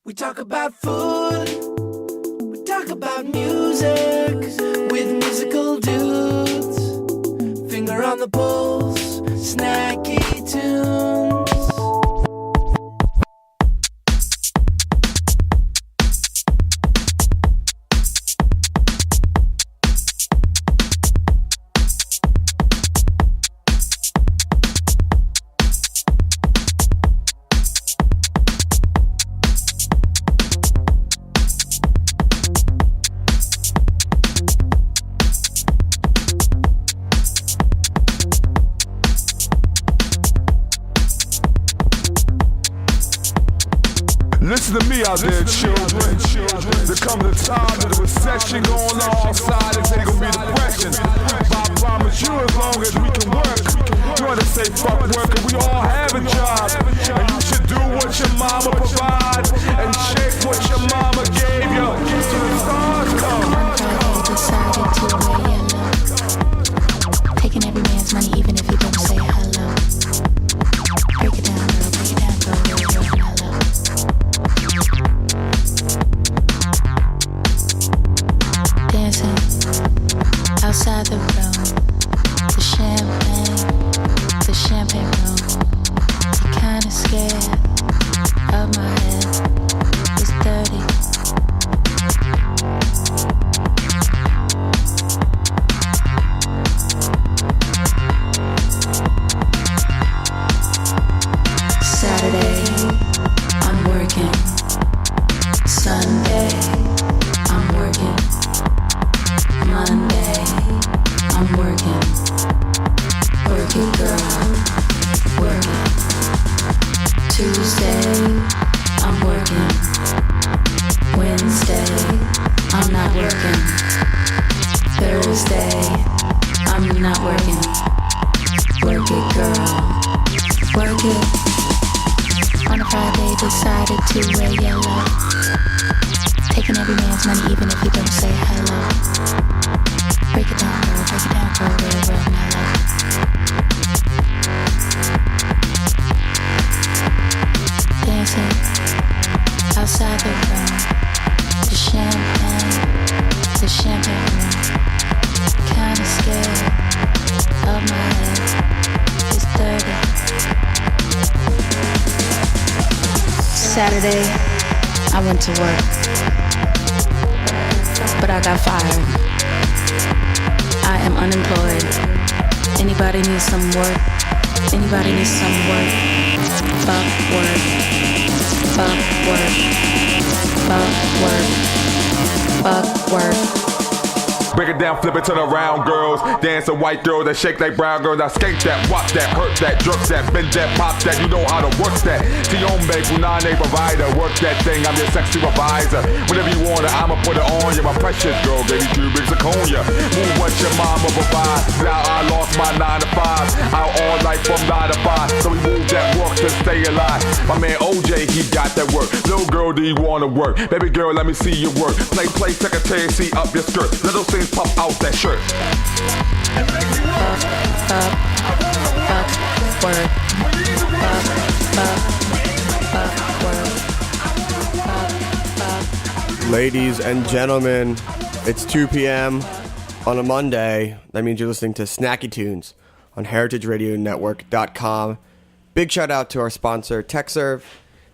We talk about food, we talk about music, with musical dudes. Finger on the pulse, snacky tunes. Listen to me out there, children. There comes a time that the recession going on outside and ain't gonna be depression. But I promise you, as long as we can work, you ought to say fuck work, and we all have a job. And you should do what your mama provides and shake what your mama gave you. So the stars come. Decided to wear yellow. Taking every man's money, even if you don't say hello. Break it down, girl, break it down, girl, real mellow. Dancing outside the room, the champagne room. You're kinda scared of my head, it's dirty. Saturday, I'm working. Sunday, I'm working. Monday, I'm working. Working girl, working. Tuesday, I'm working. Wednesday, I'm not working. Thursday, I'm not working. Work it girl, work it. On a Friday, decided to wear yellow. Taking every man's money, even if you don't say hello. Break it down, girl, real mellow. Dancing outside the room, the champagne room. Kinda scared of my head, it's dirty. Saturday, I went to work, but I got fired. I am unemployed. Anybody needs some work? Anybody needs some work? Fuck work. Fuck work. Fuck work. Fuck work. Break it down, flip it, turn around, girls. Dancing white girls that shake like brown girls. I skate that, watch that, hurt that, jerk that, bend that, pop that. You know how to work that. Tiombe, Punane provider. Work that thing, I'm your sexy reviser. Whenever you want it, I'ma put it on you. My precious girl, baby, cubic zirconia. Move what your mama provide. Now I lost my 9 to 5. Out all night from 9 to 5. So we move that work to stay alive. My man OJ, he got that work. Little girl, do you wanna work? Baby girl, let me see your work. Play, secretary, see up your skirt. Little things pop out that shirt. Ladies and gentlemen, it's 2 p.m. on a Monday. That means you're listening to Snacky Tunes on heritageradionetwork.com. Big shout out to our sponsor, TechServe,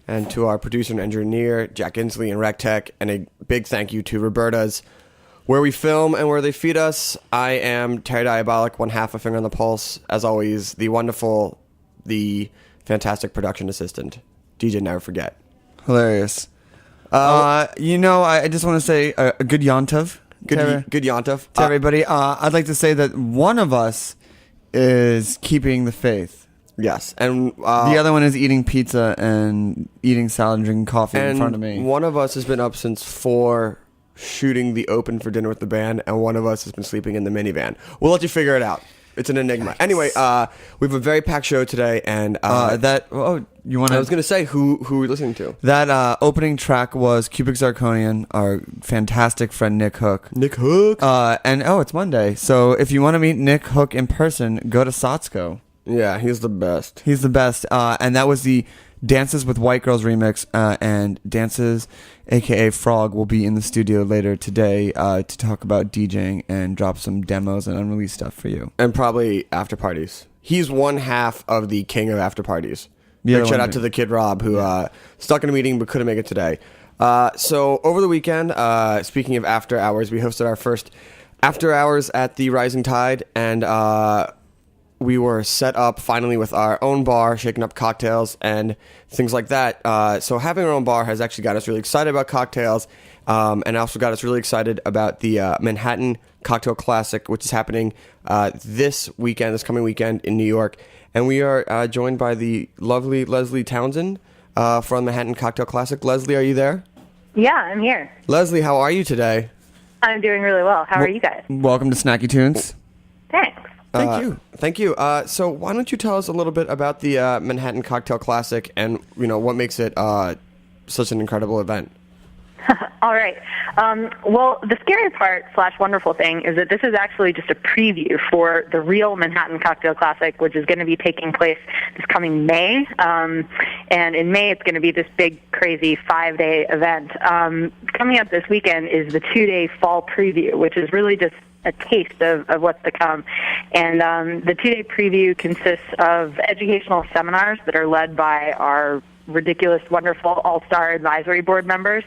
and to our producer and engineer, Jack Inslee and RecTech, and a big thank you to Roberta's, where we film and where they feed us. I am Terry Diabolic, one half a finger on the pulse. As always, the wonderful, the fantastic production assistant, DJ Never Forget. Hilarious. I just want to say a good Yontov. Good Yontov. To everybody. I'd like to say that one of us is keeping the faith. Yes. And the other one is eating pizza and eating salad and drinking coffee in front of me. One of us has been up since 4 shooting the open for dinner with the band, and one of us has been sleeping in the minivan. We'll let you figure it out. It's an enigma. Yes. Anyway, we have a very packed show today, and you want to? I was going to say who are we listening to? That opening track was Cubic Zirconian, our fantastic friend Nick Hook. Nick Hook. And it's Monday, so if you want to meet Nick Hook in person, go to Sotsko. Yeah, he's the best. He's the best. And that was the Dances with White Girls remix, and Dances, aka Frog, will be in the studio later today to talk about DJing and drop some demos and unreleased stuff for you. And probably after parties. He's one half of the king of after parties. Yeah, Big shout out to the kid Rob, who stuck in a meeting but couldn't make it today. So over the weekend, speaking of after hours, we hosted our first after hours at the Rising Tide, and we were set up finally with our own bar, shaking up cocktails and things like that. So having our own bar has actually got us really excited about cocktails, and also got us really excited about the Manhattan Cocktail Classic, which is happening this coming weekend in New York. And we are joined by the lovely Lesley Townsend from Manhattan Cocktail Classic. Lesley, are you there? Yeah, I'm here. Lesley, how are you today? I'm doing really well. How are you guys? Welcome to Snacky Tunes. Thanks. Thank you. So why don't you tell us a little bit about the Manhattan Cocktail Classic and, what makes it such an incredible event? All right. Well, the scary part / wonderful thing is that this is actually just a preview for the real Manhattan Cocktail Classic, which is going to be taking place this coming May. And in May, it's going to be this big, crazy 5-day event. Coming up this weekend is the 2-day fall preview, which is really just a taste of what's to come. And the 2-day preview consists of educational seminars that are led by our ridiculous, wonderful all-star advisory board members.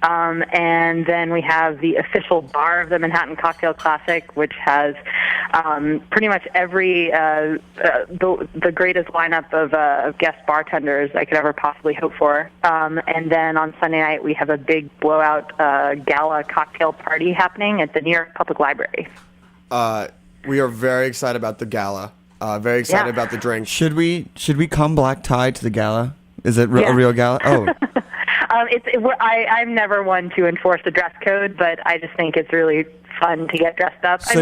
And then we have the official bar of the Manhattan Cocktail Classic, which has pretty much every the greatest lineup of guest bartenders I could ever possibly hope for. And then on Sunday night, we have a big blowout gala cocktail party happening at the New York Public Library. We are very excited about the gala. Very excited about the drinks. Should we come black tie to the gala? Is it a real gala? Oh. I'm never one to enforce the dress code, but I just think it's really fun to get dressed up. So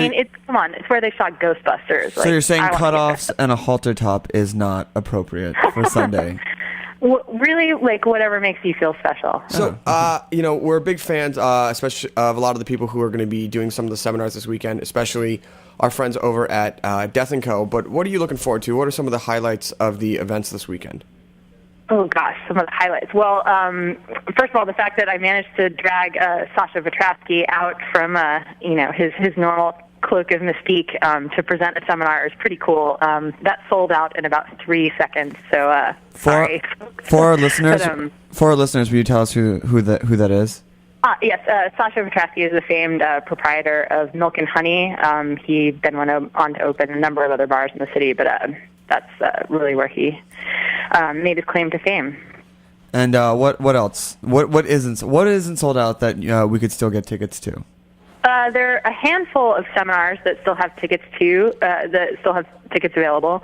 come on, it's where they shot Ghostbusters. So you're saying cutoffs and a halter top is not appropriate for Sunday? Really, whatever makes you feel special. So, we're big fans, especially of a lot of the people who are going to be doing some of the seminars this weekend, especially our friends over at Death & Co. But what are you looking forward to? What are some of the highlights of the events this weekend? Oh, gosh, some of the highlights. Well, first of all, the fact that I managed to drag Sasha Vetravsky out from, his normal cloak of mystique to present a seminar is pretty cool. That sold out in about 3 seconds, so sorry. For our listeners, will you tell us who that is? Yes, Sasha Vetravsky is the famed proprietor of Milk and Honey. He then went on to open a number of other bars in the city, but that's really where he made his claim to fame. And what else? What isn't sold out that we could still get tickets to? There are a handful of seminars that still have tickets available.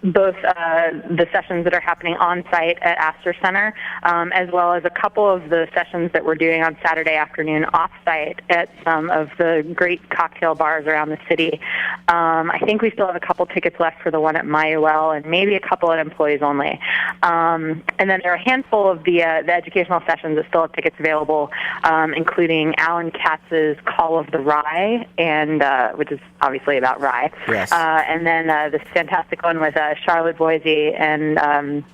Both the sessions that are happening on site at Astor Center, as well as a couple of the sessions that we're doing on Saturday afternoon off site at some of the great cocktail bars around the city. I think we still have a couple tickets left for the one at Mayuel and maybe a couple at Employees Only. And then there are a handful of the educational sessions that still have tickets available, including Alan Katz's Call of the Rye, and which is obviously about rye. Yes. And then this fantastic one with Charlotte Boise and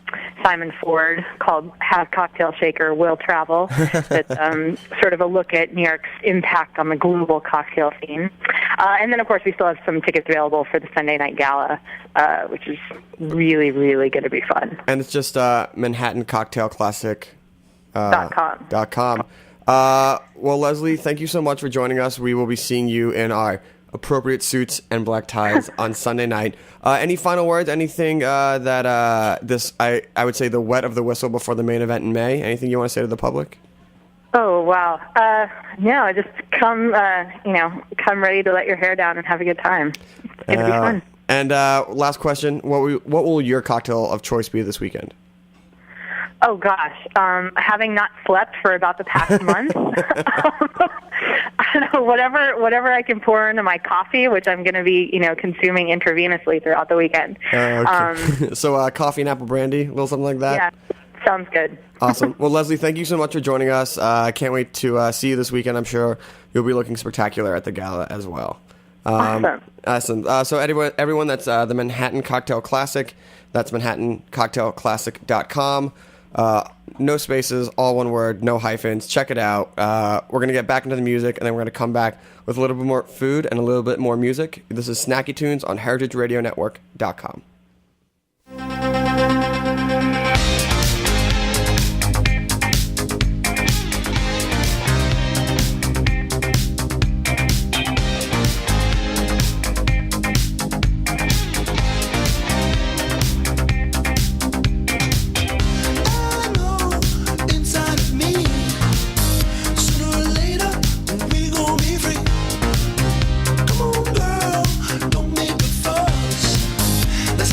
Simon Ford called Have Cocktail Shaker Will Travel. It's sort of a look at New York's impact on the global cocktail scene. And then, of course, we still have some tickets available for the Sunday night gala, which is really, really going to be fun. And it's just Manhattan Cocktail Classic. .com. Well, Lesley, thank you so much for joining us. We will be seeing you in our appropriate suits and black ties on Sunday night. Any final words? Anything that I would say the wet of the whistle before the main event in May? Anything you want to say to the public? Oh, wow. No, just come ready to let your hair down and have a good time. It's going to be fun. And last question, what will your cocktail of choice be this weekend? Oh, gosh. Having not slept for about the past month, I don't know, whatever I can pour into my coffee, which I'm going to be, consuming intravenously throughout the weekend. Okay. So coffee and apple brandy, a little something like that? Yeah, sounds good. Awesome. Well, Lesley, thank you so much for joining us. I can't wait to see you this weekend. I'm sure you'll be looking spectacular at the gala as well. Awesome. So everyone that's the Manhattan Cocktail Classic, that's manhattancocktailclassic.com. No spaces, all one word, no hyphens. Check it out. We're going to get back into the music, and then we're going to come back with a little bit more food and a little bit more music. This is Snacky Tunes on heritageradionetwork.com. Let's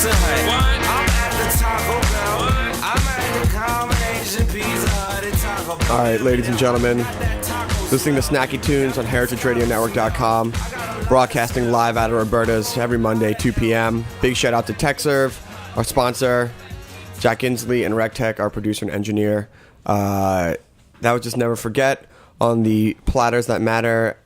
Pizza Hut. I'm at the Taco Bell. I'm at the combination Pizza Hut and Taco Bell. All right, ladies and gentlemen, listening to Snacky Tunes on heritageradionetwork.com, broadcasting live out of Roberta's every Monday, 2 p.m. Big shout out to TechServe, our sponsor, Jack Inslee, and RegTech, our producer and engineer. That was just Never Forget on the Platters That Matter.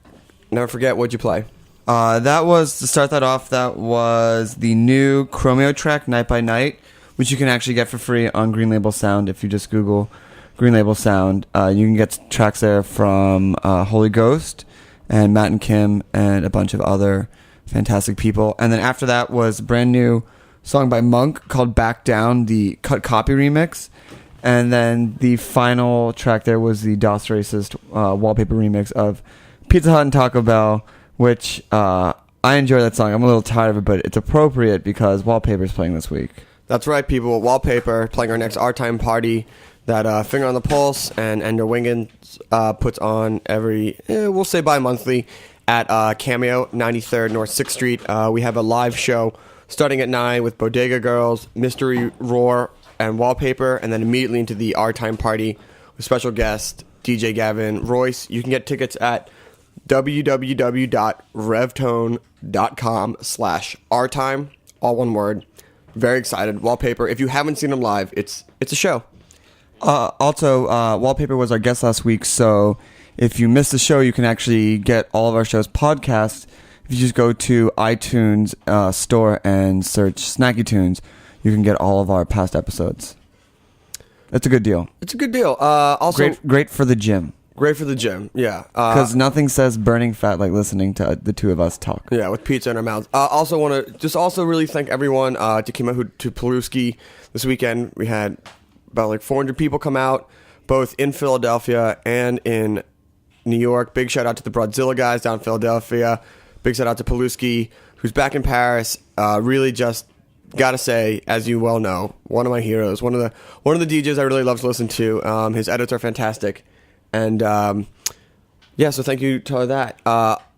Never Forget, what'd you play? That was, to start that off, that was the new Chromeo track, Night by Night, which you can actually get for free on Green Label Sound. If you just Google Green Label Sound, you can get tracks there from Holy Ghost and Matt and Kim and a bunch of other fantastic people. And then after that was a brand new song by Monk called Back Down, the Cut Copy remix. And then the final track there was the DOS Racist Wallpaper remix of Pizza Hut and Taco Bell, which I enjoy that song. I'm a little tired of it, but it's appropriate because Wallpaper's playing this week. That's right, people. Wallpaper playing our next Our Time party that Finger on the Pulse and Ender Wiggins puts on every, we'll say bi-monthly, at Cameo, 93rd North 6th Street. We have a live show starting at 9 with Bodega Girls, Mystery Roar, and Wallpaper, and then immediately into the Our Time party with special guest DJ Gavin Royce. You can get tickets at www.revtone.com/ourtime, all one word. Very excited. Wallpaper, if you haven't seen them live, it's a show. Also, Wallpaper was our guest last week, so if you missed the show, you can actually get all of our shows podcast. If you just go to iTunes store and search Snacky Tunes, you can get all of our past episodes. It's a good deal. It's a good deal. Also, great for the gym. Great for the gym, yeah. Because nothing says burning fat like listening to the two of us talk. Yeah, with pizza in our mouths. Also want to just also really thank everyone to came out to Paluski this weekend. We had about like 400 people come out, both in Philadelphia and in New York. Big shout out to the Broadzilla guys down in Philadelphia. Big shout out to Paluski, who's back in Paris. Really just gotta say, as you well know, one of my heroes, one of the DJs I really love to listen to. His edits are fantastic. And, yeah, so thank you to that.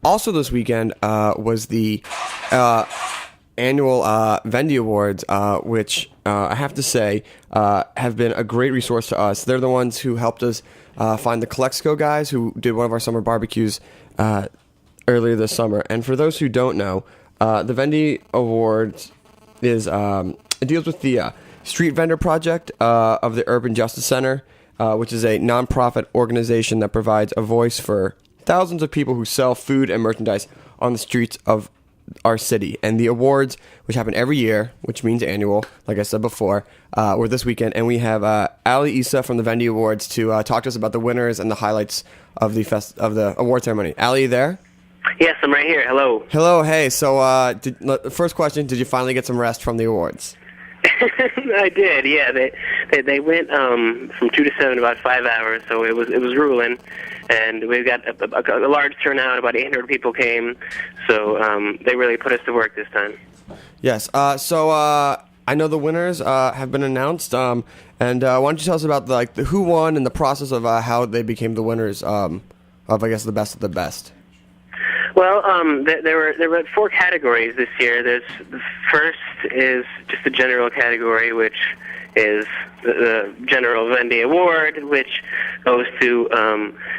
Also this weekend was the annual Vendy Awards, which I have to say have been a great resource to us. They're the ones who helped us find the Calexico guys who did one of our summer barbecues earlier this summer. And for those who don't know, the Vendy Awards is it deals with the Street Vendor Project of the Urban Justice Center, which is a nonprofit organization that provides a voice for thousands of people who sell food and merchandise on the streets of our city. And the awards, which happen every year, which means annual, like I said before, were this weekend. And we have Alli Issa from the Vendy Awards to talk to us about the winners and the highlights of the award ceremony. Alli, you there? Yes, I'm right here. Hello. Hello. Hey. So, first question: did you finally get some rest from the awards? I did. Yeah, they went from 2 to 7, about 5 hours. So it was grueling, and we got a large turnout. About 800 people came. So they really put us to work this time. Yes. So I know the winners have been announced. And why don't you tell us about the who won and the process of how they became the winners of I guess the best of the best. Well, there were 4 categories this year. The first is just the general category, which is the General Vendy Award, which goes to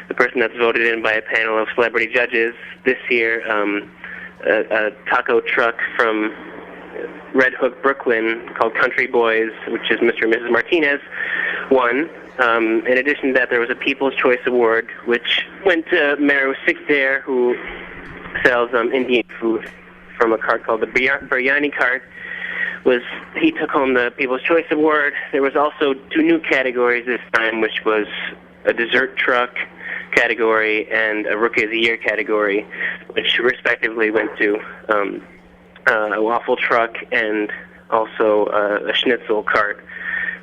the person that's voted in by a panel of celebrity judges. This year, a taco truck from Red Hook, Brooklyn, called Country Boys, which is Mr. and Mrs. Martinez, won. In addition to that, there was a People's Choice Award, which went to Mero Sikdare, who sells Indian food from a cart called the Biryani Cart. He took home the People's Choice Award. There was also 2 new categories this time, which was a dessert truck category and a Rookie of the Year category, which respectively went to a waffle truck and also a schnitzel cart,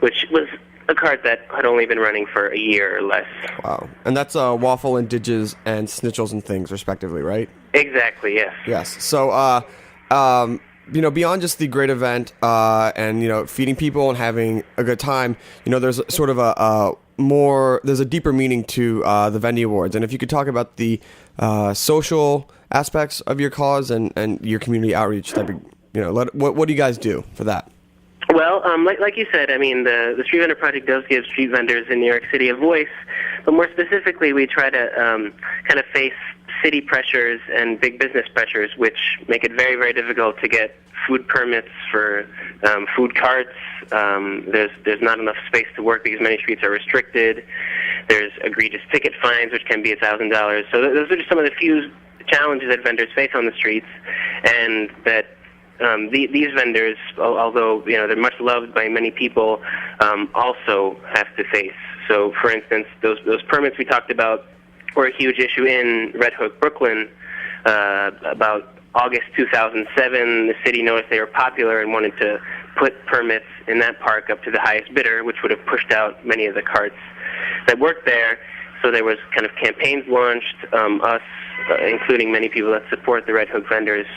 which was a cart that had only been running for a year or less. Wow. And that's waffle and didges and schnitzels and things, respectively, right? Exactly, yes. Yes. So, beyond just the great event and, feeding people and having a good time, there's sort of there's a deeper meaning to the Vendy Awards. And if you could talk about the social aspects of your cause and your community outreach, that'd what do you guys do for that? Well, like you said, I mean, the Street Vendor Project does give street vendors in New York City a voice, but more specifically, we try to kind of face city pressures and big business pressures, which make it very, very difficult to get food permits for food carts. There's not enough space to work because many streets are restricted. There's egregious ticket fines, which can be $1,000. So those are just some of the few challenges that vendors face on the streets, and that these vendors, although they're much loved by many people, also have to face. So, for instance, those permits we talked about were a huge issue in Red Hook, Brooklyn. About August 2007, the city noticed they were popular and wanted to put permits in that park up to the highest bidder, which would have pushed out many of the carts that worked there. So there was kind of campaigns launched. Us, including many people that support the Red Hook vendors,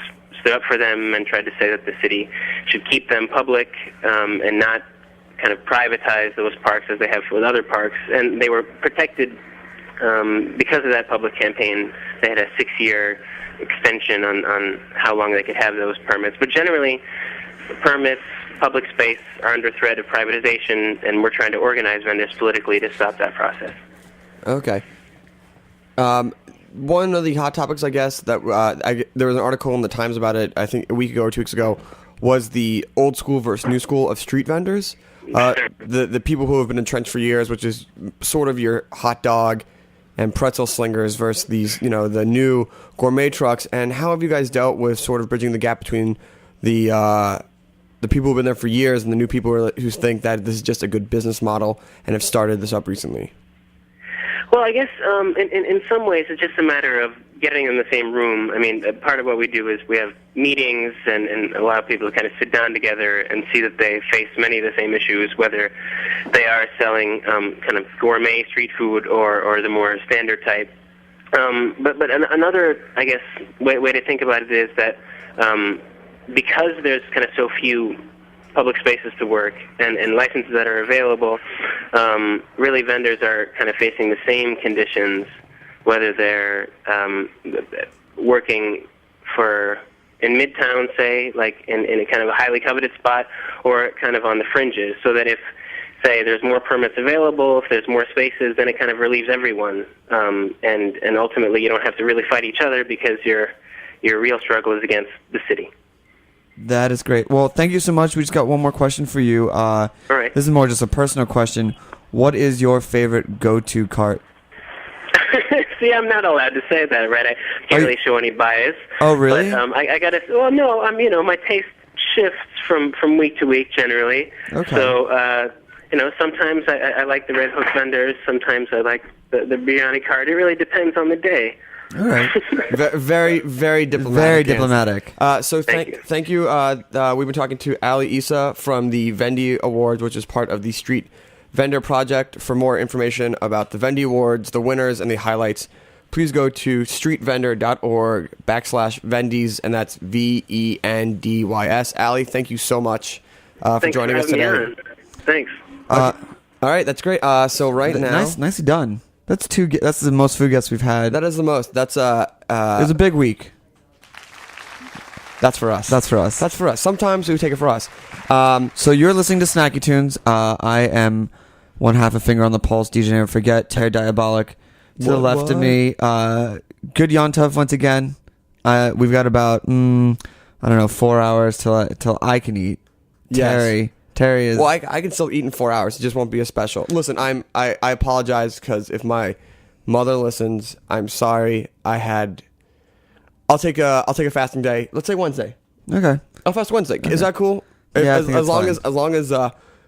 stood up for them and tried to say that the city should keep them public and not kind of privatize those parks as they have with other parks. And they were protected because of that public campaign. They had a 6-year extension on how long they could have those permits. But generally, permits, public space are under threat of privatization, and we're trying to organize vendors politically to stop that process. Okay. One of the hot topics, I guess, that there was an article in the Times about it, I think a week ago or 2 weeks ago, was the old school versus new school of street vendors. The people who have been entrenched for years, which is sort of your hot dog and pretzel slingers versus these, the new gourmet trucks. And how have you guys dealt with sort of bridging the gap between the people who've been there for years and the new people who think that this is just a good business model and have started this up recently? Well, I guess in some ways it's just a matter of getting in the same room. I mean, part of what we do is we have meetings and allow people to kind of sit down together and see that they face many of the same issues, whether they are selling kind of gourmet street food or the more standard type. But another, I guess, way to think about it is that because there's kind of so few public spaces to work and licenses that are available, really vendors are kind of facing the same conditions, whether they're working in Midtown, say, like in a kind of a highly coveted spot, or kind of on the fringes, so that if, say, there's more permits available, if there's more spaces, then it kind of relieves everyone, and ultimately you don't have to really fight each other because your real struggle is against the city. That is great. Well, thank you so much. We just got one more question for you. All right. This is more just a personal question. What is your favorite go-to cart? See, I'm not allowed to say that, right? I can't really show any bias. Oh, really? But I gotta. Well, no. My taste shifts from week to week generally. Okay. So, sometimes I like the Red Hook vendors. Sometimes I like the biryani cart. It really depends on the day. All right. Very, very diplomatic. Very diplomatic. So thank you. We've been talking to Alli Issa from the Vendy Awards, which is part of the Street Vendor Project. For more information about the Vendy Awards, the winners, and the highlights, please go to streetvendor.org/Vendys, and that's VENDYS. Alli, thank you so much for joining us today. Thanks. All right, that's great. So now, nicely done. That's the most food guests we've had. That is the most. That's it was a big week. That's for us. That's for us. That's for us. Sometimes we take it for us. So you're listening to Snacky Tunes. I am one half a finger on the pulse. DJ Never Forget. Terry Diabolic. To the left of me. Good Yontov once again. We've got about 4 hours till I can eat. Yes. Terry is. Well, I can still eat in 4 hours. It just won't be a special. Listen, I apologize because if my mother listens, I'm sorry. I'll take a fasting day. Let's say Wednesday. Okay. I'll fast Wednesday. Okay. Is that cool? Yeah, as long as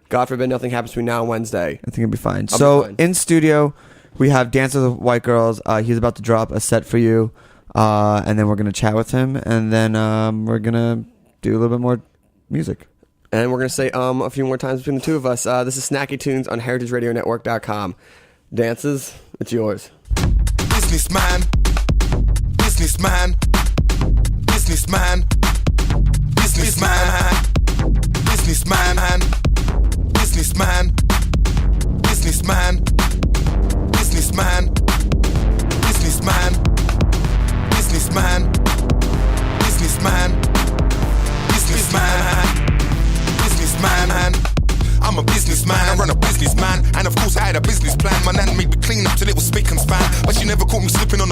God forbid nothing happens between now and Wednesday, I think it'll be fine. So in studio, we have Dance with the White Girls. He's about to drop a set for you, and then we're gonna chat with him, and then we're gonna do a little bit more music. And we're going to say a few more times between the two of us. This is Snacky Tunes on heritageradionetwork.com. Dances, it's yours. Businessman, businessman, businessman, businessman, businessman, businessman, businessman, businessman, businessman, businessman, businessman, businessman.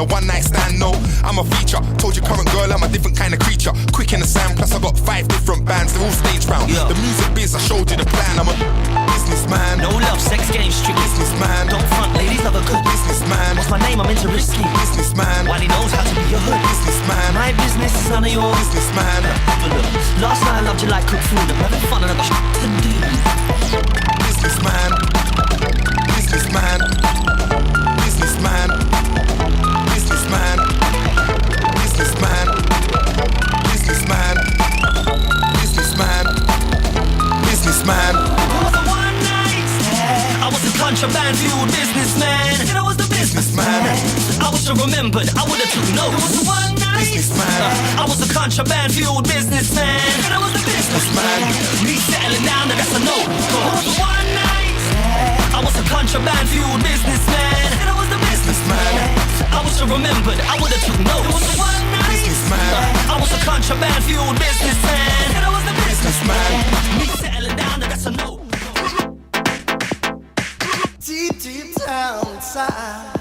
a one night stand, no. I'm a feature. Told your current girl I'm a different kind of creature. Quick in the sand, plus I got 5 different bands. They're all stage bound. The music biz, I showed you the plan. I'm a businessman. No love, sex game, strict businessman. Don't front, ladies love a good businessman. What's my name? I'm into risky businessman. While he knows how to be your hood businessman. My business is none of yours businessman. But look, last night I loved you like cooked food. I'm having fun and I got shit to do. Businessman. Businessman. Businessman. Businessman. Businessman. Businessman. Businessman. Businessman. It was a one night stand. I was a contraband fueled businessman. And I was the businessman. I was remembered. I would have took notes. It was a one night businessman. I was a contraband fueled businessman. And I was the businessman. Me settling down, that's a no. It was a one night stand. I was a contraband fueled businessman. And I was the businessman. I was remembered. I would have took notes. It was a one night businessman. I was a contraband fueled businessman. And I was the businessman. Me settling down, that's a no. Deep, deep down inside,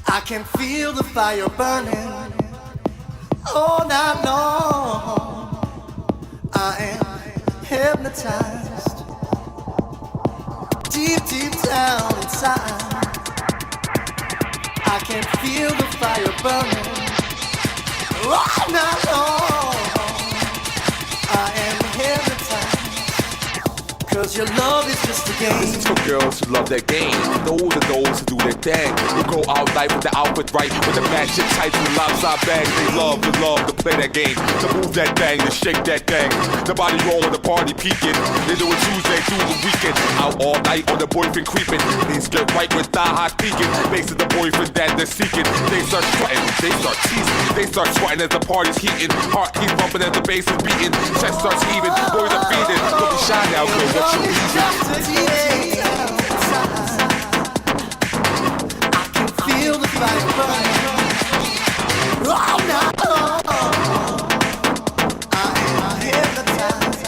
I can feel the fire burning all night long. I am hypnotized. Deep, deep down inside, I can feel the fire burning all night long. I am hypnotized. 'Cause your love is just a game. This is for girls who love their game. Those are those who do their thing. Who go out night with the outfit right, with the bad shit tight and the lopside bag. They love to play that game, to move that thing, to shake that thing. The body roll with the party peaking. They do it Tuesday through the weekend. Out all night on the boyfriend creeping. Things get right with thigh high peaking. Faces the boyfriend that they're seeking. They start sweating, they start teasing. They start sweating as the party's heating. Heart keeps bumping as the bass is beating. Chest starts heaving, boys are feeding. Don't be shy now, girl, what's your reason? I can feel the fire burning all night long. I am hypnotized.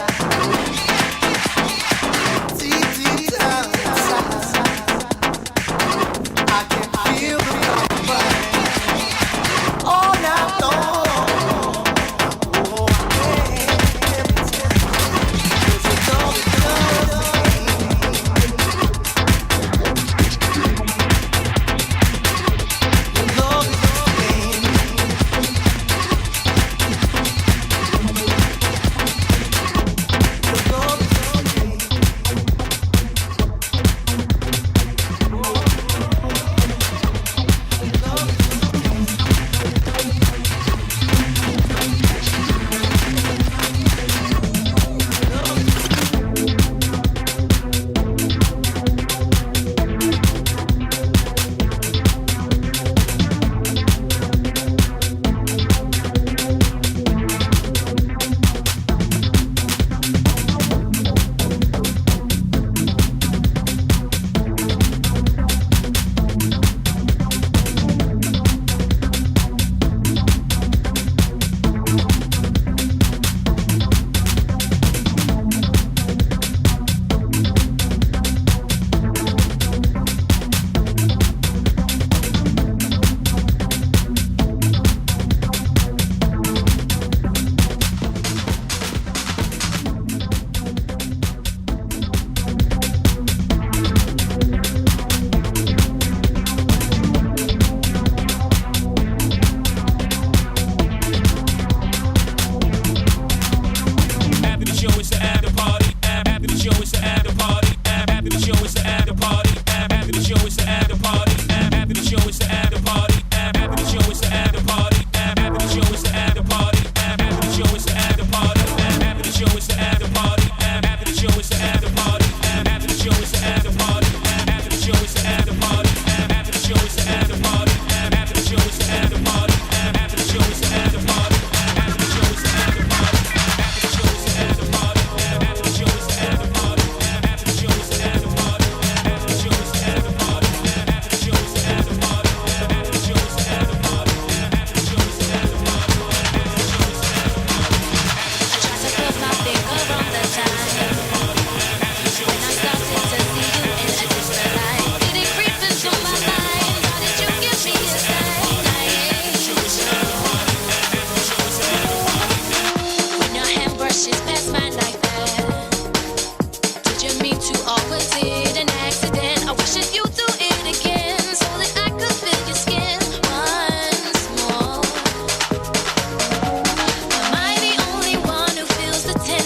Deep, deep down inside, I can feel the fire burning all night long. Oh, I am hypnotized. 'Cause you know the love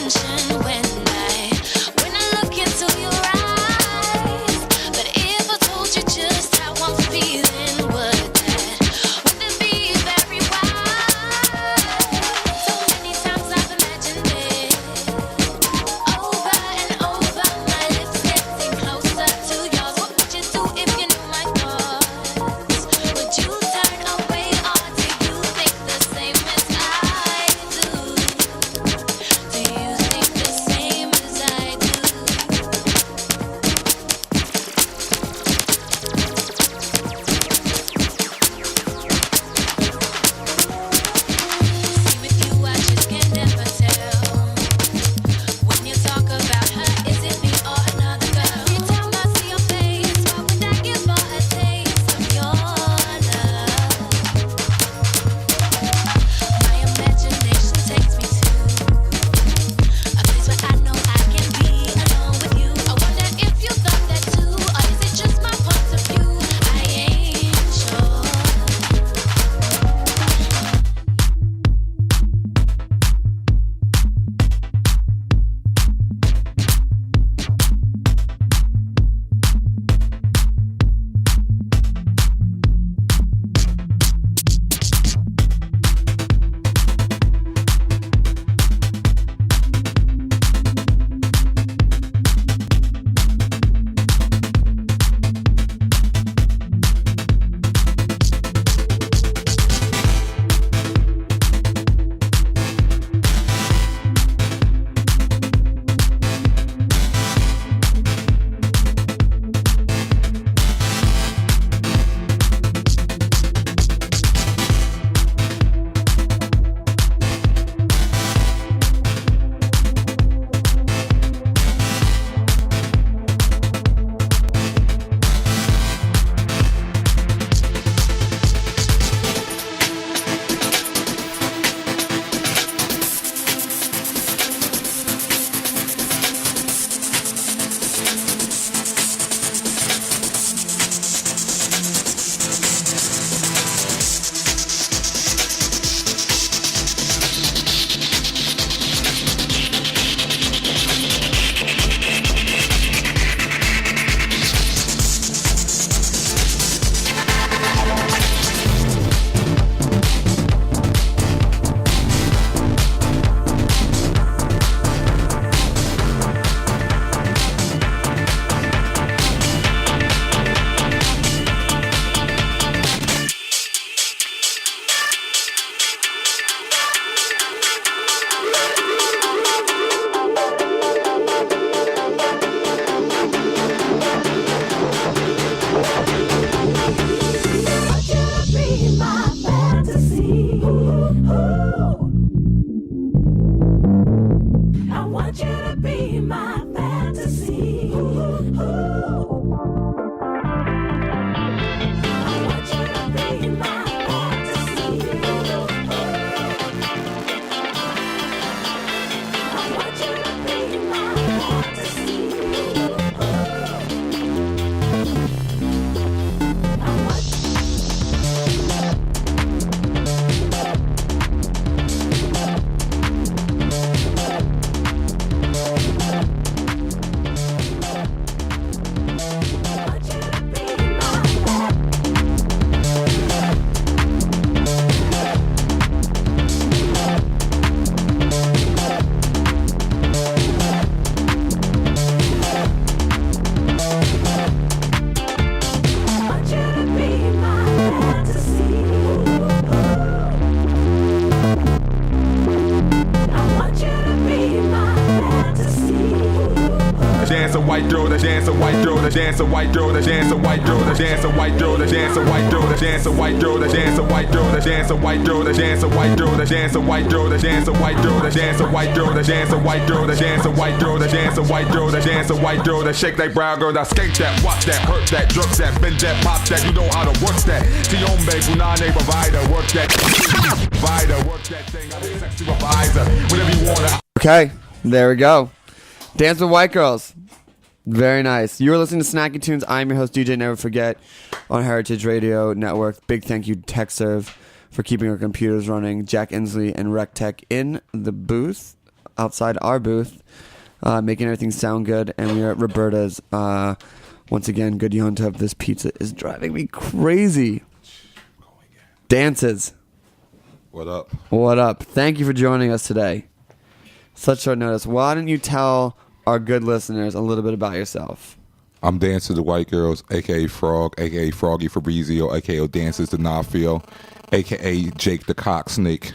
attention when I look into your eyes. But if I told you just how I'm feeling, would this be very wise? So many times I've imagined it, over and over. My lips getting closer to yours. What would you do if you knew my thoughts? Would you turn away, or do you think the same as I do? Do you think the same as I do? See, with you I just can never tell. When you talk about her, is it me or another girl? Every time I see your face, why would I give her a taste of your love? My imagination takes me to a place where I know I can be alone with you. I wonder if you thought that too, or is it just my point of view? I ain't sure. white girl, the dance a white girl, the dance a white girl, the dance a white girl, the dance a white girl, the dance a white girl, the dance a white girl, the dance a white girl, the dance a white girl, the dance a white girl, the dance a white girl, the dance a white girl, the dance a white girl, the dance a white girl, the dance a white girl, the dance a white girl, the dance a white girl, that shake that brown girl, that skate that, watch that, hurt that, jerk that, bend that, pop that, you know how to work that. Tiombe, Gunane provider, work that, provider, work that thing, I'm a sex supervisor, whatever you wanna. Okay, there we go. Dance with White Girls. Very nice. You're listening to Snacky Tunes. I'm your host, DJ Never Forget, on Heritage Radio Network. Big thank you to TechServe for keeping our computers running. Jack Inslee and RecTech in the booth. outside our booth, making everything sound good, and we are at Roberta's. Once again, good Yonta, this pizza is driving me crazy. Dances. What up? What up? Thank you for joining us today. Such short notice. Why don't you tell our good listeners a little bit about yourself? I'm Dances the White Girls, a.k.a. Frog, a.k.a. Froggy Fabrizio, a.k.a. Dances the Nafio, a.k.a. Jake the Cock Snake.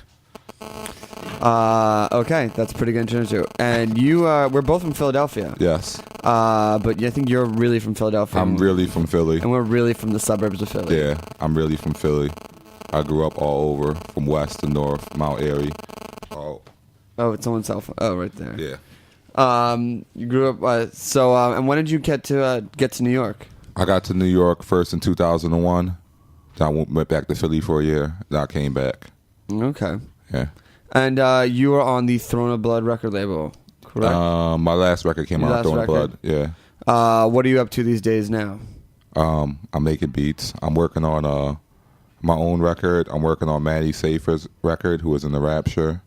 Okay, that's a pretty good introduction. And we're both from Philadelphia. Yes. But I think you're really from Philadelphia. I'm really from Philly. And we're really from the suburbs of Philly. Yeah, I'm really from Philly. I grew up all over, from west to north, Mount Airy. Oh, it's someone's cell phone. Oh, right there. Yeah. You grew up, and when did you get to New York? I got to New York first in 2001. Then I went back to Philly for a year. Then I came back. Okay. Yeah. And you were on the Throne of Blood record label, correct? My last record came out on Throne of Blood. Yeah. What are you up to these days now? I'm making beats. I'm working on my own record. I'm working on Maddie Safer's record, who was in the Rapture,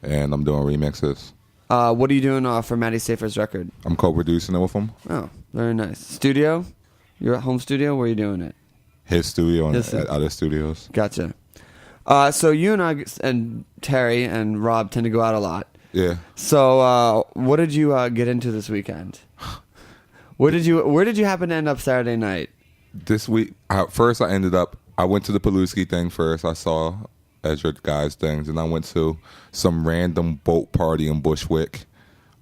and I'm doing remixes. What are you doing for Maddie Safer's record? I'm co-producing it with him. Oh, very nice. Studio? You're at home studio? Where are you doing it? His studio and at other studios. Gotcha. So you and I and Terry and Rob tend to go out a lot. Yeah. So what did you get into this weekend? Where did you happen to end up Saturday night? This week, first I went to the Paluski thing first. I saw Ezra Guy's things, and I went to some random boat party in Bushwick.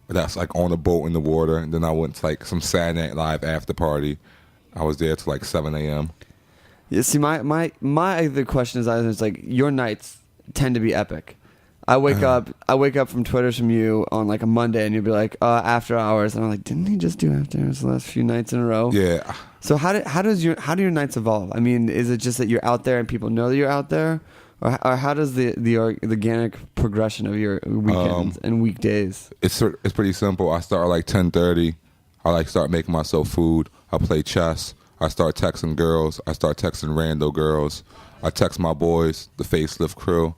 That's like on a boat in the water. And then I went to like some Saturday Night Live after party. I was there till like 7 a.m. Yeah, see, my other question is like your nights tend to be epic. I wake up from Twitters from you on like a Monday, and you'll be like after hours, and I'm like, didn't he just do after hours the last few nights in a row? Yeah. So how do your nights evolve? I mean, is it just that you're out there and people know that you're out there, or how does the organic progression of your weekends and weekdays? It's pretty simple. I start at like 10:30. I like start making myself food. I play chess. I start texting girls. I start texting rando girls. I text my boys, the Facelift crew.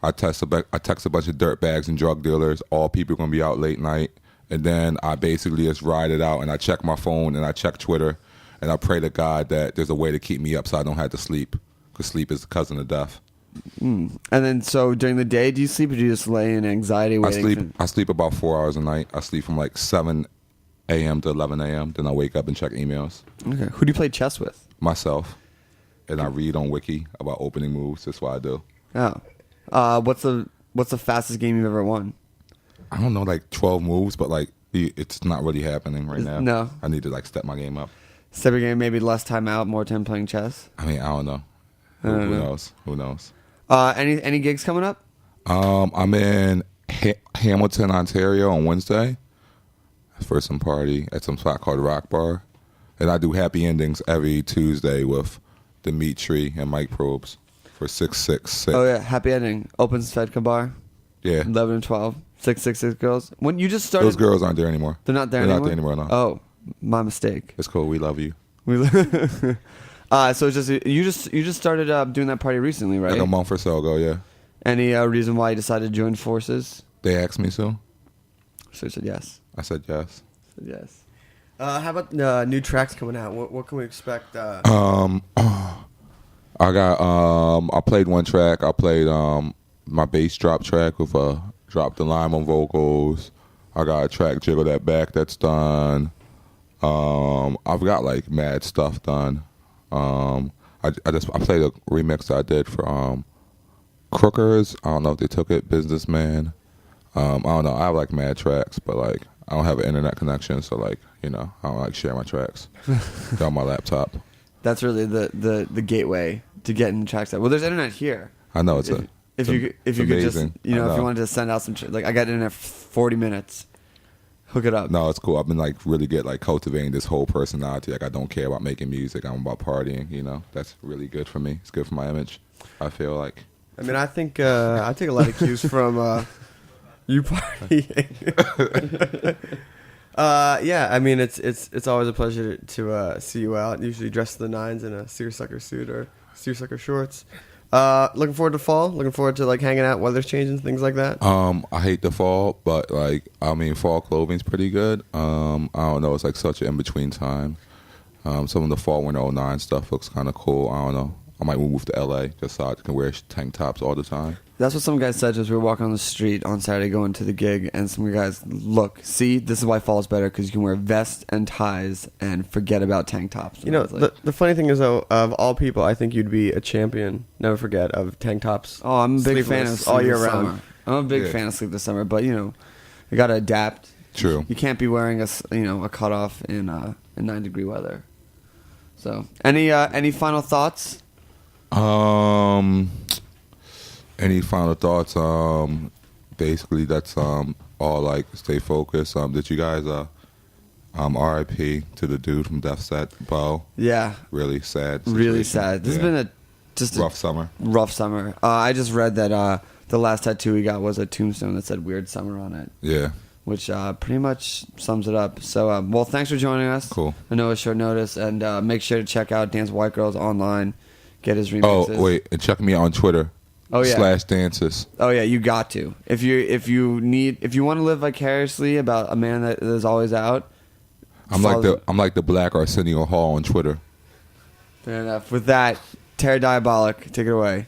I text a bunch of dirtbags and drug dealers. All people are going to be out late night. And then I basically just ride it out, and I check my phone, and I check Twitter, and I pray to God that there's a way to keep me up so I don't have to sleep, because sleep is the cousin of death. And then, so during the day, do you sleep, or do you just lay in anxiety waiting? I sleep about 4 hours a night. I sleep from like 7 a.m. to 11 a.m. Then I wake up and check emails. Okay. Who do you play chess with? Myself. And I read on Wiki about opening moves. That's what I do. Oh. What's the fastest game you've ever won? I don't know, like 12 moves, but like it's not really happening right now. No. I need to like step my game up. Step your game, maybe less time out, more time playing chess? I mean, I don't know. Who knows? Who knows? Any gigs coming up? I'm in Hamilton, Ontario on Wednesday for some party at some spot called Rock Bar. And I do happy endings every Tuesday with Dimitri and Mike Probes for 666. Oh, yeah. Happy ending. Opens Fedka Bar. Yeah. 11 and 12. 666 girls. When you just started. Those girls aren't there anymore. They're not there anymore? They're not there anymore, no. Oh, my mistake. It's cool. We love you. So it's just you just started doing that party recently, right? Like a month or so ago, yeah. Any reason why you decided to join forces? They asked me so. So you said yes. I said yes. How about new tracks coming out? What can we expect? I played one track. I played my bass drop track with Drop the Lime on vocals. I got a track Jiggle That Back that's done. I've got like mad stuff done. I played a remix I did for Crookers. I don't know if they took it. Businessman. I don't know. I have like mad tracks, but like I don't have an internet connection, so like I don't like share my tracks. They're on my laptop. That's really the gateway to getting tracks out. Well, there's internet here. I know if you could just amazing. if you wanted to send out some like I got internet for 40 minutes. Hook it up. No, it's cool. I've been like really cultivating this whole personality. Like I don't care about making music. I'm about partying. That's really good for me. It's good for my image. I feel like. I mean, I think I take a lot of cues from you partying. Yeah, I mean, it's always a pleasure to see you out. Usually dressed to the nines in a seersucker suit or seersucker shorts. Looking forward to fall. Looking forward to like hanging out, weather's changing, things like that. I hate the fall, but fall clothing's pretty good. I don't know. It's like such an in between time. Some of the fall winter '09 stuff looks kind of cool. I don't know. I might move to LA just so I can wear tank tops all the time. That's what some guys said as we were walking on the street on Saturday going to the gig, and some guys, look, see, this is why fall is better, because you can wear vests and ties and forget about tank tops. You know, the funny thing is, though, of all people, I think you'd be a champion, never forget, of tank tops. Oh, I'm a big fan of all year Sleeveless round. Summer. I'm a big fan of Sleeveless Summer, but, you know, you got to adapt. True. You can't be wearing a cutoff in 9-degree weather. So, any final thoughts? Any final thoughts? Basically, that's all. Like, stay focused. Did you guys R.I.P. to the dude from Death Set, Bo? Yeah. Really sad. Really situation. sad. This has been a rough summer. Rough summer. I just read that the last tattoo he got was a tombstone that said "Weird Summer" on it. Yeah. Which pretty much sums it up. So, well, thanks for joining us. Cool. I know it's short notice, and make sure to check out Dance with White Girls online. Get his remixes. Oh wait, and check me out on Twitter. Oh yeah. /dances. Oh yeah, you got to. If you want to live vicariously about a man that is always out. I'm like the Black Arsenio Hall on Twitter. Fair enough. With that, Terror Diabolic, take it away.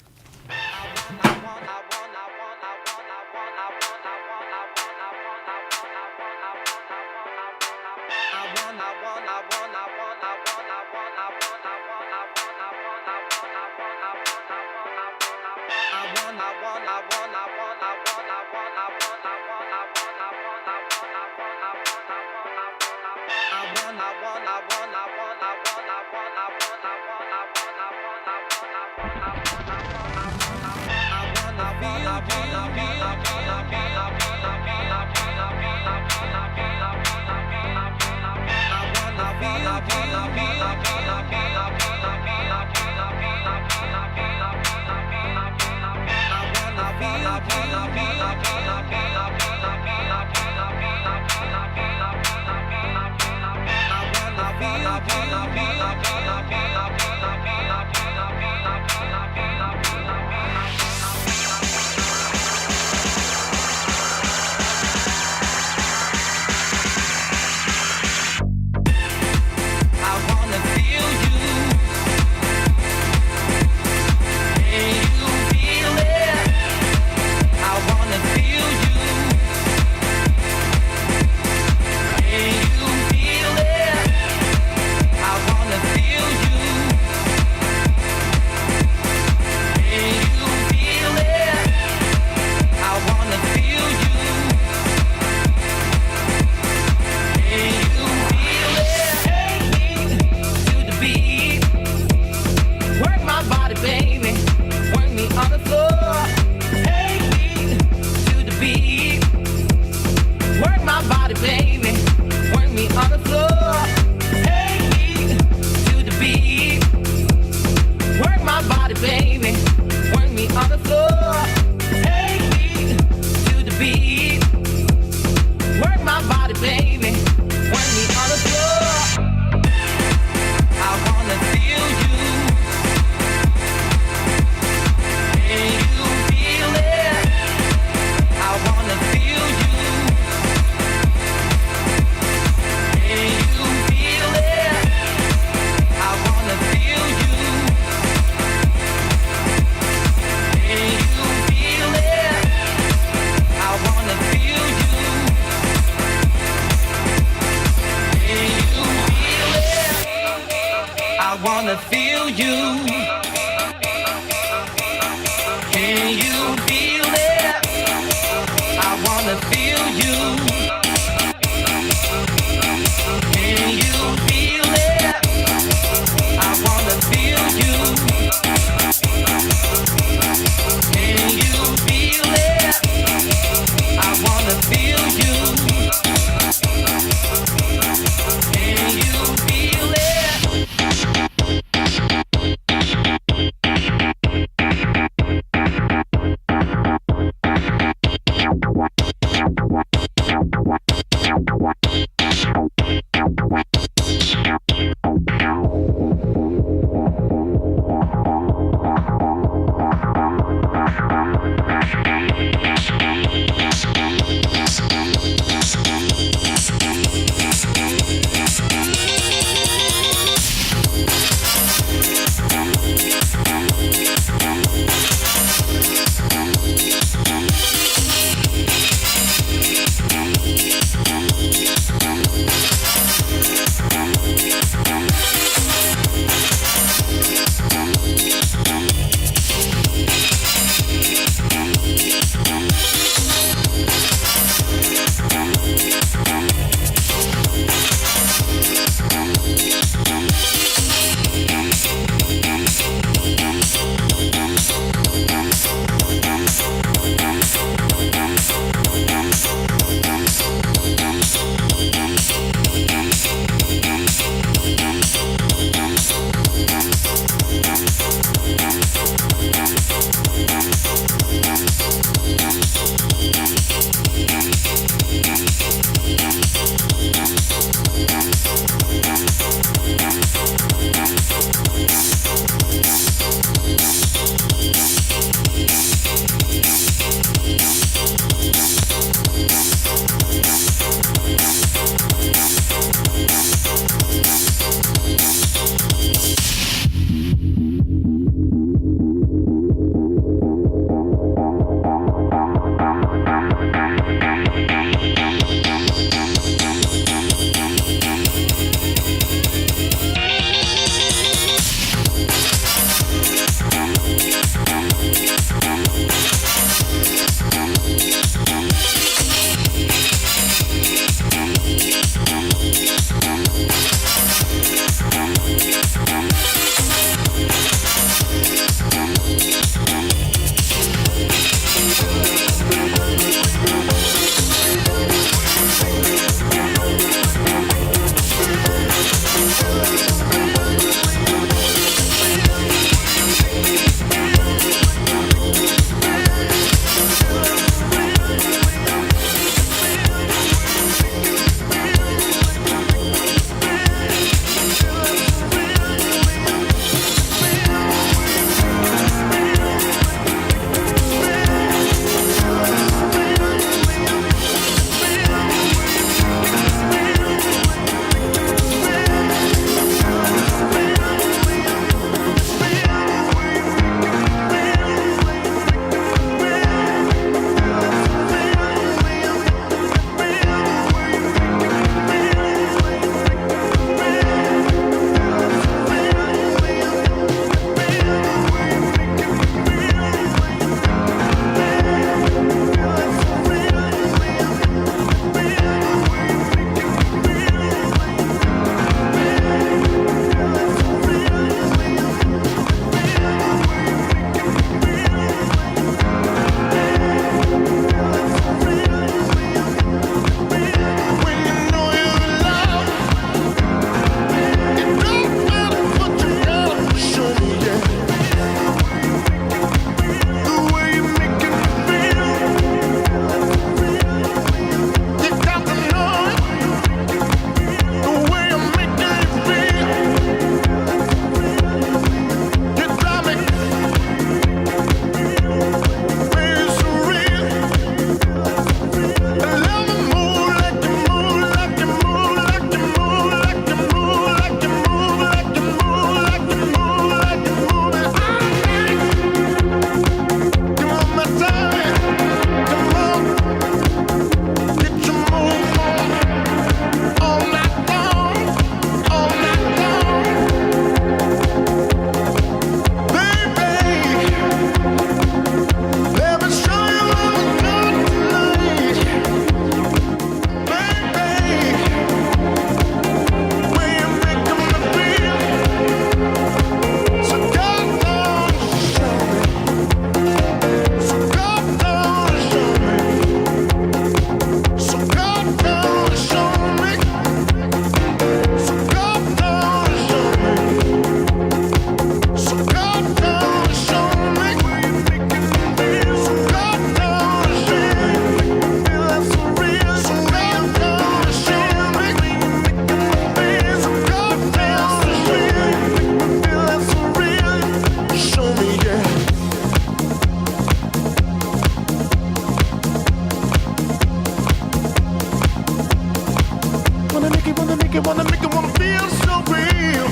wanna feel so real.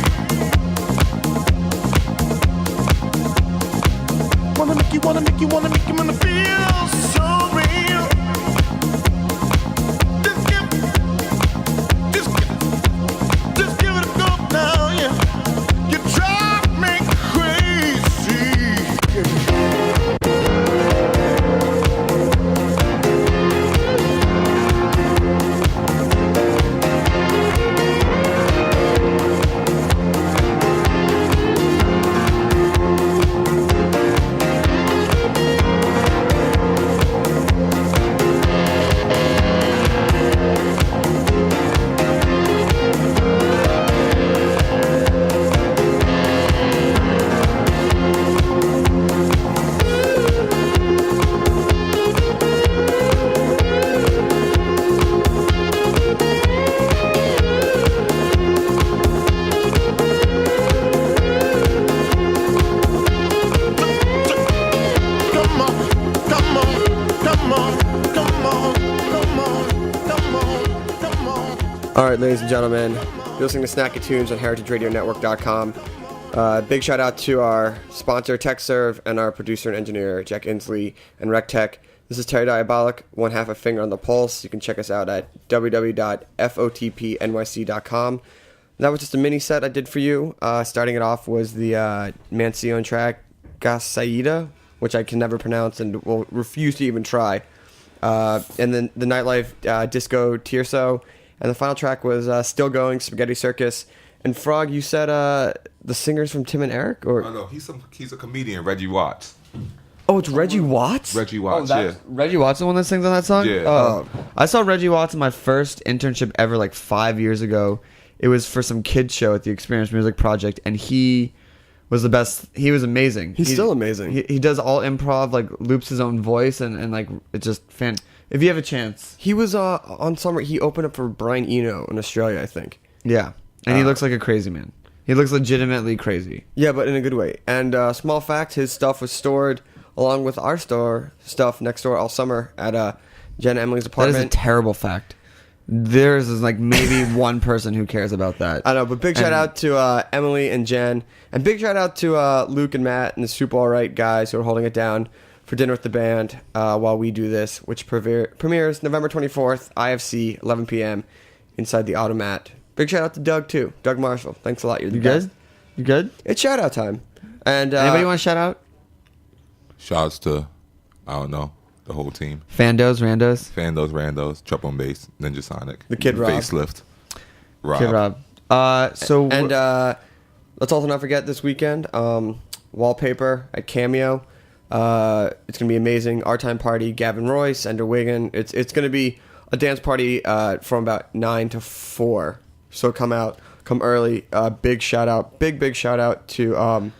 Wanna make you wanna feel so real. Just give it a go now, yeah. You drive me crazy. All right, ladies and gentlemen, you're listening to Snacky Tunes on heritageradionetwork.com. Big shout out to our sponsor, TechServe, and our producer and engineer, Jack Inslee and RecTech. This is Terry Diabolic, one half a finger on the pulse. You can check us out at www.fotpnyc.com. That was just a mini set I did for you. Starting it off was the Mancione track, Gasaida, which I can never pronounce and will refuse to even try. And then the Nightlife Disco Tirso. And the final track was Still Going, Spaghetti Circus. And Frog, you said the singers from Tim and Eric? Or Oh no, he's a comedian, Reggie Watts. Oh, it's Reggie Watts? Reggie Watts, yeah. Reggie Watts the one that sings on that song? Yeah. Oh. I saw Reggie Watts in my first internship ever, like 5 years ago. It was for some kids show at the Experience Music Project, and he was the best. He was amazing. He's still amazing. He does all improv, like loops his own voice, and like it's just fan. If you have a chance. He was on summer. He opened up for Brian Eno in Australia, I think. Yeah. And he looks like a crazy man. He looks legitimately crazy. Yeah, but in a good way. And small fact, his stuff was stored along with our stuff next door all summer at Jen and Emily's apartment. That is a terrible fact. There's like maybe one person who cares about that. I know, but big shout out to Emily and Jen. And big shout out to Luke and Matt and the Super All Right guys who are holding it down for dinner with the band while we do this, which premieres November 24th, IFC, 11 p.m. inside the Automat. Big shout out to Doug, too. Doug Marshall. Thanks a lot. You're the best. You good? It's shout out time. And anybody want to shout out? Shouts to, I don't know, the whole team. Fandos, Randos, Trap on Bass, Ninja Sonic. The Kid Rob. Facelift. Kid Rob. Let's also not forget this weekend, Wallpaper at Cameo. It's going to be amazing. Our Time Party, Gavin Royce, Ender Wiggin. It's going to be a dance party from about 9 to 4. So come out, come early. Big shout out to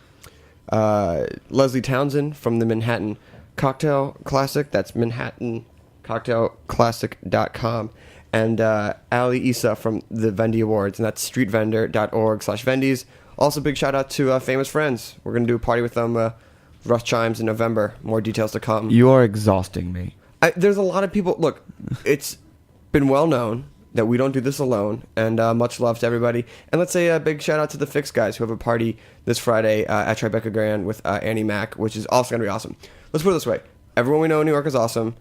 Lesley Townsend from the Manhattan Cocktail Classic. That's manhattancocktailclassic.com. And Alli Issa from the Vendy Awards, and that's streetvendor.org/Vendies. Also, big shout out to Famous Friends. We're going to do a party with them. Rough Chimes in November. More details to come. You are exhausting me. There's a lot of people. Look, it's been well known that we don't do this alone, and much love to everybody. And let's say a big shout out to the Fix guys who have a party this Friday at Tribeca Grand with Annie Mac, which is also going to be awesome. Let's put it this way. Everyone we know in New York is awesome.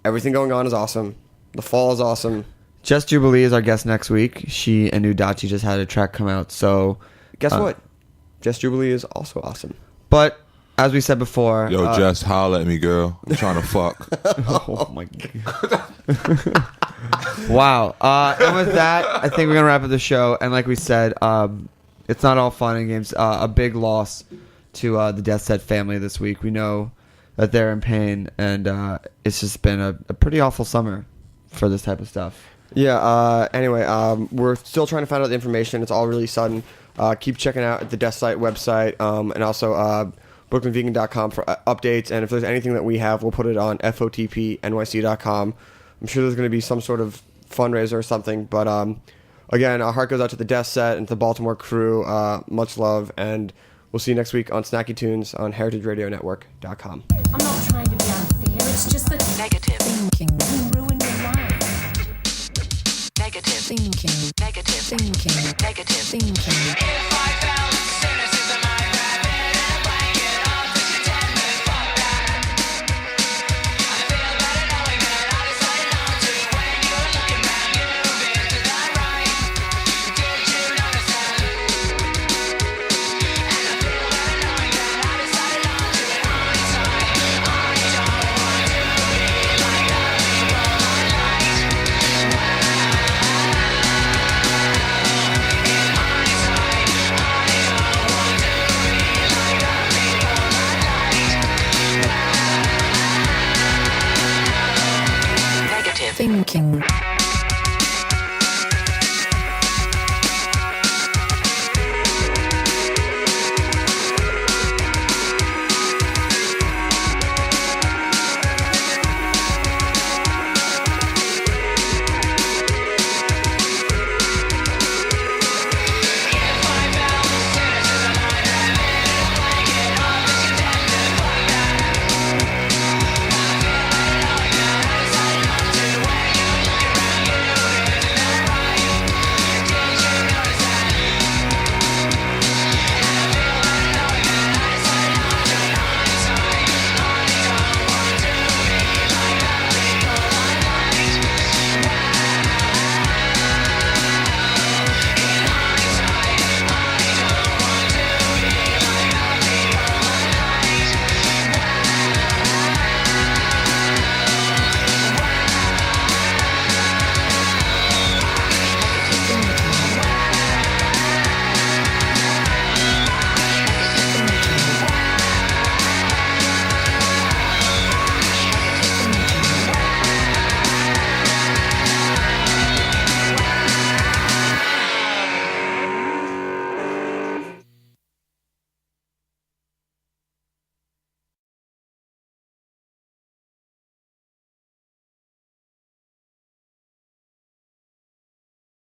Everything going on is awesome. The fall is awesome. Jess Jubilee is our guest next week. She and Udachi just had a track come out, so... Guess what? Jess Jubilee is also awesome. But... as we said before... Yo, Jess, holla at me, girl. I'm trying to fuck. Oh, my God. Wow. And with that, I think we're going to wrap up the show. And like we said, it's not all fun and games. A big loss to the Death Set family this week. We know that they're in pain, and it's just been a pretty awful summer for this type of stuff. Yeah, anyway, we're still trying to find out the information. It's all really sudden. Keep checking out the Death Site website, and also... brooklynvegan.com for updates, and if there's anything that we have, we'll put it on fotpnyc.com. I'm sure there's going to be some sort of fundraiser or something, but again, our heart goes out to the Death Set and to the Baltimore crew. Much love, and we'll see you next week on Snacky Tunes on heritageradionetwork.com. I'm not trying to be unfair, it's just that negative thinking can ruin your life. negative thinking, negative thinking, negative thinking. If I felt cynicism